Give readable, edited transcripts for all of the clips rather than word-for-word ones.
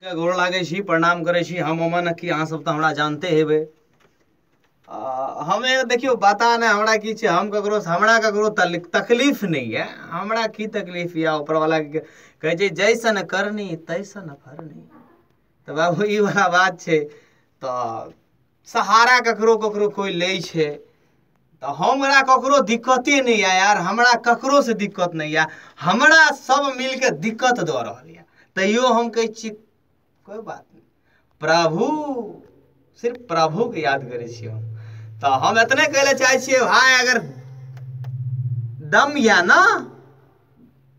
गोर लागे छी, प्रणाम करे छी। हम अमन की अहाँ सब तो हमरा जानते हेबे। हमें देखियो बता ना हमरा की छे, हम ककरो हमरा ककरो तकलीफ नहीं है। हमरा की तकलीफ या ऊपर वाला के कहे छे जैसन करनी तैसन भरनी। तो बाबू ई वाला बात छे। तो सहारा ककरो ककरो कोई ले छे तो हमरा ककरो दिक्कते नहीं है यार। हमरा ककरो से दिक्कत नहीं है, हमरा सब मिलके दिक्कत दो रहल है। तैयो हम कहे छी कोई बात नहीं, प्रभु सिर्फ प्रभु के याद करे छी हम। तो हम इतने कहले चाहे छी भाई, अगर दम या ना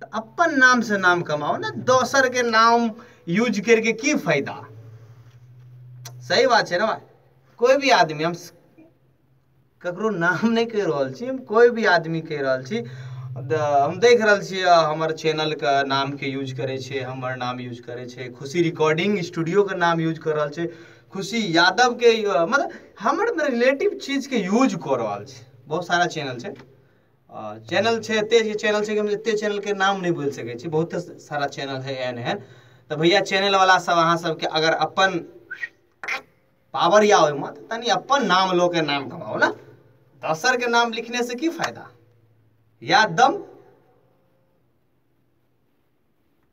तो अपन नाम से नाम कमाओ ना, दोसर के नाम यूज करके की फायदा। सही बात है ना भाई। कोई भी आदमी, हम ककरो नाम नहीं कह रहल छी, हम कोई भी आदमी कह रहल छी। हम देख रहल छी हमर चैनल का नाम के यूज करे छे, हमर नाम यूज करे छे, खुशी रिकॉर्डिंग स्टूडियो का नाम यूज कर रहल छे, खुशी यादव के मतलब हमर रिलेटिव चीज के यूज कर रहल छे। बहुत सारा चैनल छे, चैनल छे, एते चैनल छे कि हम एते चैनल के नाम नहीं बोल सके छी। बहुत सारा चैनल है एहन एहन। तो भैया चैनल वाला सब अहाँ सबके अगर अपन पावर या हो मत तनी अपन नाम लो के नाम कमाओ ना। दोसर के नाम लिखने से की फायदा। या दम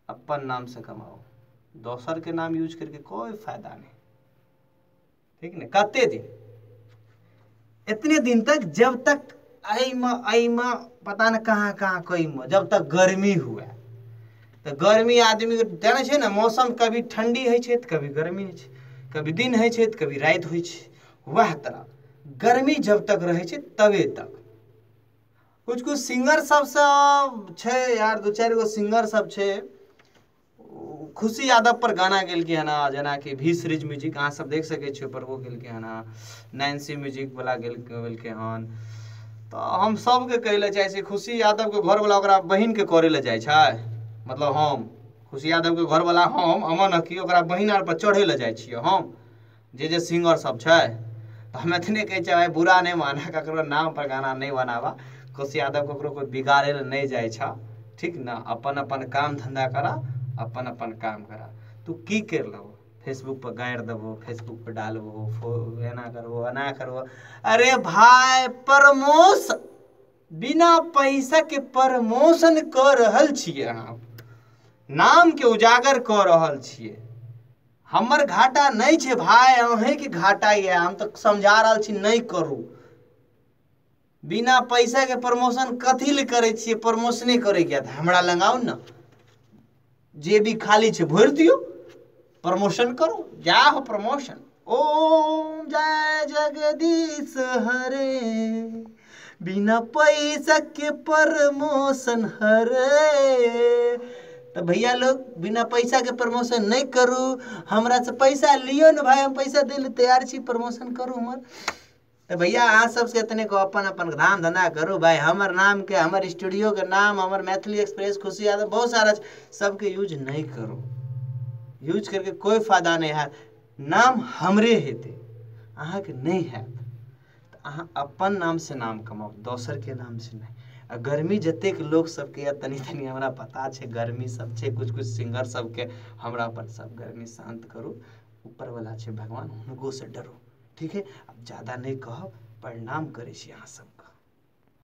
अपन नाम से कमाओ, दोसर के नाम यूज करके कोई फायदा नहीं। ठीक ने। कते दिन, इतने दिन तक जब तक आईमा पता न कहाँ कहाँ कोई जब तक गर्मी हुआ। तो गर्मी आदमी के जाने छे ना, मौसम कभी ठंडी है छे तो कभी गर्मी है छे, कभी दिन है छे तो कभी रात होइ छे। वह तरह गर्मी जब तक रहे छे तबे तक। कुछ कुछ सिंगर सब छे यार, दो चार गो सिंगर सब छे। खुशी यादव पर गाना गेल के है ना, जना कि भी सीरीज म्यूजिक अहाँ सब देख सके छे पर वो गेल के है ना, नैन्सी म्यूजिक वाला गेल के हन। तो हम सब के कहले जाय छे, खुशी यादव के घर वाला ओकरा बहिन के करे ले जाय छे। मतलब हम खुशी यादव के घर वाला हम अमन की ओकरा बहिन आर पर चढ़े ले जाय छिए। हम जे सिंगर सब छे तो हम इतने कहे छे भाई बुरा नहीं माना, ककरो नाम पर गाना नहीं बनावा। खुशी यादव ककरो कोई बिगाड़े नहीं जाए छा। ठीक ना। अपन अपन काम धंधा करा, अपन अपन काम करा। तू की कर लो, फेसबुक पर गाड़ देबो, फेसबुक पर डालबो, एना करबो एना करबो। अरे भाई प्रमोशन, बिना पैसा के प्रमोशन कर रहल छिए, अहाँ नाम के उजागर कर रहल छिए। हमर घाटा नहीं छे भाई, अहें के घाटा है। हम तो समझा रहल छी नहीं करू। बिना पैसा के प्रमोशन कथी ले करे छिए, प्रमोशने करे के था हमरा लगाओ ना, जे भी खाली छे भर दियो, प्रमोशन करो, जा हो प्रमोशन। ओम जय जगदीश हरे, बिना पैसा के प्रमोशन हरे। तो भैया लोग बिना पैसा के प्रमोशन नहीं करू, हमरा से पैसा लियो ना भाई, हम पैसा दे ले तैयार छी, प्रमोशन करू हमर। तो भैया अहाँ सबसे इतने को अपन अपन काम धंधा करो भाई। हमर नाम के, हमर स्टूडियो के नाम, हमर मैथिली एक्सप्रेस, खुशी यादव बहुत सारा सबके यूज नहीं करो। यूज करके कोई फायदा नहीं है। नाम हमरे हेते, अहाँ के नहीं है। तो अहाँ अपन नाम से नाम कमाओ, दोसर के नाम से नहीं। गर्मी जतेक लोग सबके तनी तनी हमरा पता छे, गर्मी सब छे, कुछ कुछ सिंगर सबके हमरा पर सब गर्मी शांत करो। ऊपर वाला छे भगवान, उनको से डरो। ठीक है। अब ज्यादा नहीं कहो, प्रणाम करे छी अहाँ सब।